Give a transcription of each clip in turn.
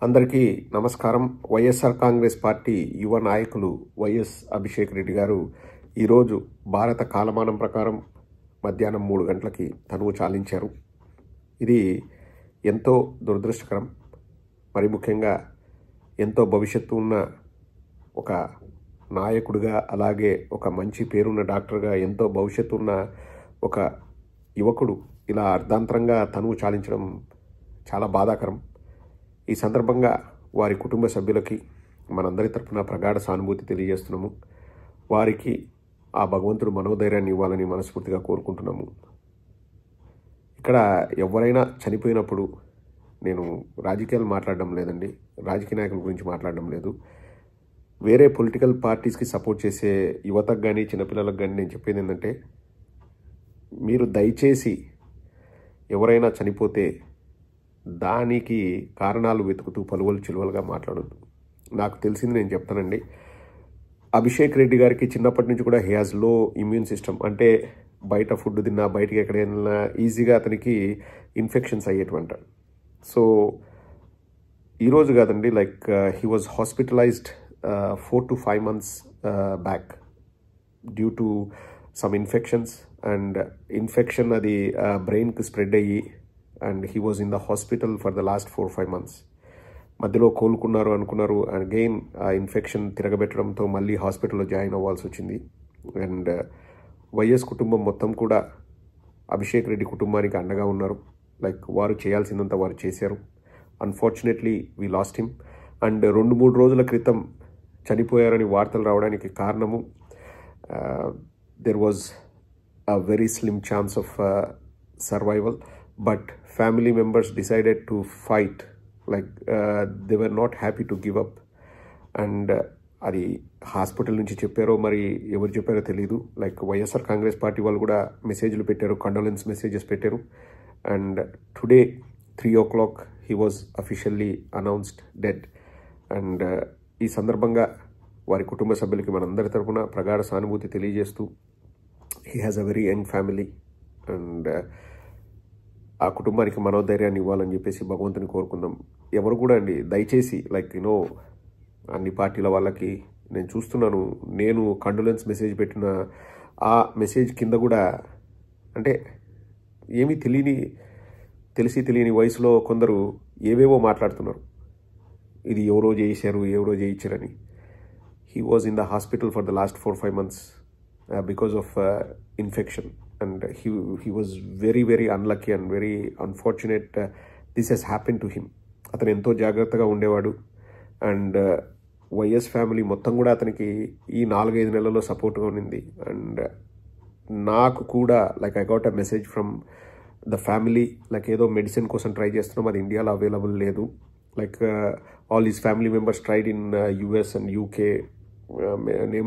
అందరికీ నమస్కారం. వైఎస్ఆర్ కాంగ్రెస్ పార్టీ యువ నాయకులు వైఎస్ అభిషేక్ రెడ్డి గారు ఈరోజు భారత కాలమానం ప్రకారం మధ్యాహ్నం 3 గంటలకి తనువు చాలించారు. ఇది ఎంతో దురదృష్టకరం. మరి ముఖ్యంగా ఎంతో భవిష్యత్తు ఉన్న ఒక నాయకుడిగా, అలాగే ఒక మంచి పేరున్న డాక్టర్గా, ఎంతో భవిష్యత్తు ఉన్న ఒక యువకుడు ఇలా అర్ధాంతరంగా తనువు చాలించడం చాలా బాధాకరం. ఈ సందర్భంగా వారి కుటుంబ సభ్యులకి మనందరి తరపున ప్రగాఢ సానుభూతి తెలియజేస్తున్నాము. వారికి ఆ భగవంతుడు మనోధైర్యాన్ని ఇవ్వాలని మనస్ఫూర్తిగా కోరుకుంటున్నాము. ఇక్కడ ఎవరైనా చనిపోయినప్పుడు నేను రాజకీయాలు మాట్లాడడం లేదండి, రాజకీయ నాయకుల గురించి మాట్లాడడం లేదు. వేరే పొలిటికల్ పార్టీస్కి సపోర్ట్ చేసే యువతకు కానీ చిన్నపిల్లలకు కానీ నేను చెప్పేది ఏంటంటే, మీరు దయచేసి ఎవరైనా చనిపోతే దానికి కారణాలు వెతుకుతూ పలువలు చిలువలుగా మాట్లాడొద్దు. నాకు తెలిసింది నేను చెప్తానండి. అభిషేక్ రెడ్డి గారికి చిన్నప్పటి నుంచి కూడా హీ హాజ్ లో ఇమ్యూన్ సిస్టమ్. అంటే బయట ఫుడ్ తిన్నా, బయటికి ఎక్కడైనా ఈజీగా అతనికి ఇన్ఫెక్షన్స్ అయ్యేటువంటి. సో ఈరోజు కాదండి, like he was hospitalised 4 to 5 months back due to some infections. And infection అది బ్రెయిన్కి స్ప్రెడ్ అయ్యి and he was in the hospital for the last 4-5 months. మధ్యలో కోలుకున్నారు అనుకున్నారు, అగైన్ ఆ ఇన్ఫెక్షన్ తిరగబెట్టడంతో మళ్ళీ హాస్పిటల్లో జాయిన్ అవ్వాల్సి వచ్చింది. అండ్ వైఎస్ కుటుంబం మొత్తం కూడా అభిషేక్ రెడ్డి కుటుంబానికి అండగా ఉన్నారు. లైక్ వారు చేయాల్సిందంతా వారు చేశారు. Unfortunately we last him. And 2-3 రోజుల క్రితం చనిపోయారని వార్తలు రావడానికి కారణము there was a very slim chance of survival, but family members decided to fight. Like they were not happy to give up. And అది హాస్పిటల్ నుంచి చెప్పారో మరి ఎవరు చెప్పారో తెలియదు. లైక్ వైఎస్ఆర్ కాంగ్రెస్ పార్టీ వాళ్ళు కూడా మెసేజ్లు పెట్టారు, కండోలెన్స్ మెసేజెస్ పెట్టారు. And today 3 o'clock he was officially announced dead. And ఈ సందర్భంగా వారి కుటుంబ సభ్యులకి మనందరి తరపున ప్రగాఢ సానుభూతి తెలియజేస్తూ, he has a very young family and ఆ కుటుంబానికి మనోధైర్యాన్ని ఇవ్వాలని చెప్పేసి భగవంతుని కోరుకుందాం. ఎవరు కూడా అండి దయచేసి లైక్ అన్ని పార్టీల వాళ్ళకి నేను చూస్తున్నాను, నేను కండోలెన్స్ మెసేజ్ పెట్టిన ఆ మెసేజ్ కింద కూడా అంటే ఏమీ తెలియని వయసులో కొందరు ఏవేవో మాట్లాడుతున్నారు. ఇది ఎవరో చేయించారని. He was in the hospital for the last 4-5 months because of infection, and he was very unlucky and very unfortunate. This has happened to him. అతను ఎంతో జాగ్రత్తగా ఉండేవాడు. అండ్ వైఎస్ ఫ్యామిలీ మొత్తం కూడా అతనికి ఈ 4-5 నెలల్లో సపోర్ట్గా ఉండింది. అండ్ నాకు కూడా like I got a message from the family, like ఏదో మెడిసిన్ కోసం ట్రై చేస్తున్నాం, అది ఇండియాలో అవైలబుల్ లేదు. Like all his family members tried in US and UK.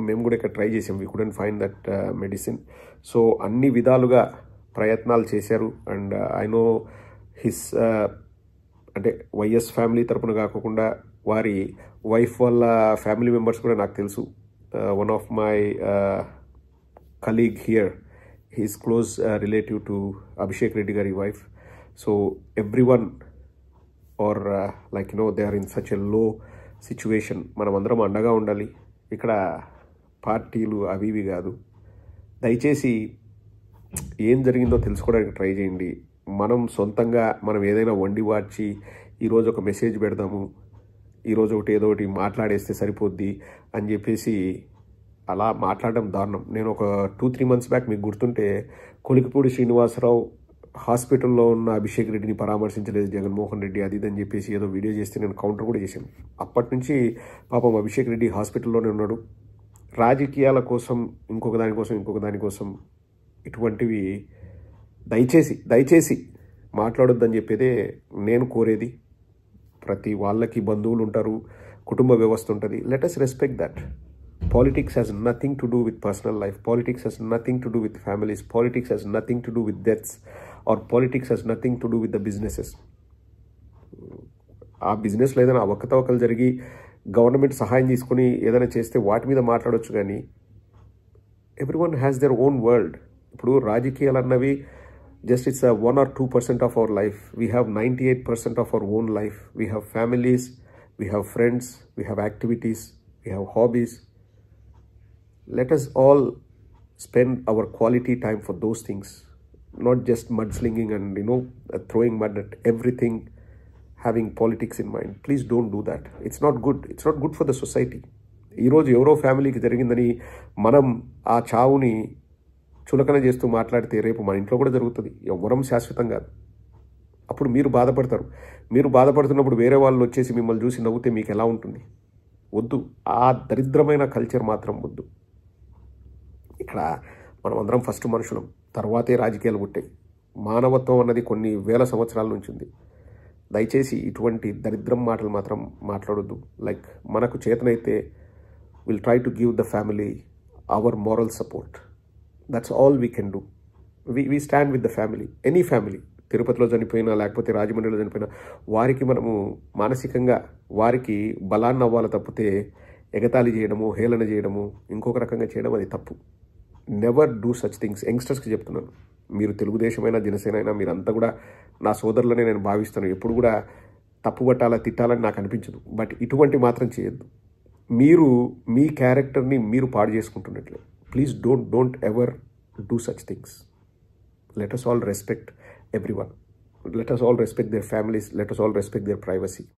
మేము కూడా ఇక్కడ ట్రై చేసాం. We couldn't find that medicine. So అన్ని విధాలుగా ప్రయత్నాలు చేశారు. అండ్ ఐ నో హిస్ అంటే వైఎస్ ఫ్యామిలీ తరపున కాకుండా వారి వైఫ్ వాళ్ళ ఫ్యామిలీ మెంబర్స్ కూడా నాకు తెలుసు. One of my colleague here, he's close relative to Abhishek Reddy గారి wife. So everyone are like they are in such a low situation. మనం అందరం అండగా ఉండాలి. ఇక్కడ పార్టీలు అవి ఇవి కాదు. దయచేసి ఏం జరిగిందో తెలుసుకోవడానికి ట్రై చేయండి. మనం సొంతంగా మనం ఏదైనా వండి వార్చి ఈరోజు ఒక మెసేజ్ పెడదాము, ఈరోజు ఏదో ఒకటి మాట్లాడేస్తే సరిపోద్ది అని చెప్పేసి అలా మాట్లాడడం దారుణం. నేను ఒక 2-3 months బ్యాక్ మీకు గుర్తుంటే కొలికిపూడి శ్రీనివాసరావు హాస్పిటల్లో ఉన్న అభిషేక్ రెడ్డిని పరామర్శించలేదు జగన్మోహన్ రెడ్డి, అది అని చెప్పేసి ఏదో వీడియో చేస్తే నేను కౌంటర్ కూడా చేశాను. అప్పటి నుంచి పాపం అభిషేక్ రెడ్డి హాస్పిటల్లోనే ఉన్నాడు. రాజకీయాల కోసం ఇంకొక దానికోసం ఇటువంటివి దయచేసి మాట్లాడొద్దని చెప్పేదే నేను కోరేది. ప్రతి వాళ్ళకి బంధువులు ఉంటారు, కుటుంబ వ్యవస్థ ఉంటుంది. Let us respect that. Politics has nothing to do with personal life. Politics has nothing to do with families. Politics has nothing to do with deaths. Or politics has nothing to do with the businesses. ఆ బిజినెస్లో ఏదైనా అవకతవకలు జరిగి government సహాయం తీసుకుని ఏదైనా చేస్తే వాటి మీద మాట్లాడవచ్చు. కానీ everyone has their own world. ఇప్పుడు రాజకీయాలు అన్నవి just it's a 1 or 2% of our life. We have 98% of our own life. We have families, we have friends, we have activities, we have hobbies. Let us all spend our quality time for those things, not just mudslinging and throwing mud at everything, having politics in mind. Please don't do that. It's not good. It's not good for the society. ఈరోజు ఎవరో ఫ్యామిలీకి జరిగిందని మనం ఆ చావుని చులకన చేస్తూ మాట్లాడితే రేపు మన ఇంట్లో కూడా జరుగుతుంది. ఎవ్వరం శాశ్వతం కాదు. అప్పుడు మీరు బాధపడతారు. మీరు బాధపడుతున్నప్పుడు వేరే వాళ్ళు వచ్చేసి మిమ్మల్ని చూసి నవ్వుతే మీకు ఎలా ఉంటుంది? వద్దు. ఆ దరిద్రమైన కల్చర్ మాత్రం వద్దు. ఇక్కడ మనం అందరం ఫస్ట్ మనుషులం, తర్వాతే రాజకీయాలు పుట్టాయి. మానవత్వం అన్నది కొన్ని వేల సంవత్సరాల నుంచి ఉంది. దయచేసి ఇటువంటి దరిద్రం మాటలు మాత్రం మాట్లాడొద్దు. లైక్ మనకు చేతనైతే will try to give the family hour moral support. That's all we can do. We stand with the family, any family. తిరుపతిలో చనిపోయినా లేకపోతే రాజమండ్రిలో చనిపోయినా వారికి మనము మానసికంగా వారికి బలాన్ని అవ్వాలి తప్పితే ఎగతాళి చేయడము, హేళన చేయడము, ఇంకొక రకంగా చేయడం అది తప్పు. Never do such things. యంగ్స్టర్స్కి చెప్తున్నాను. మీరు తెలుగుదేశమైనా జనసేన అయినా మీరంతా కూడా నా సోదరులనే నేను భావిస్తాను. ఎప్పుడు కూడా తప్పు పట్టాలా తిట్టాలని నాకు అనిపించదు. బట్ ఇటువంటి మాత్రం చేయొద్దు. మీరు మీ క్యారెక్టర్ని మీరు పాడు చేసుకుంటున్నట్లే. Please don't ever do such things. Let us all respect everyone. Let us all respect their families. Let us all respect their privacy.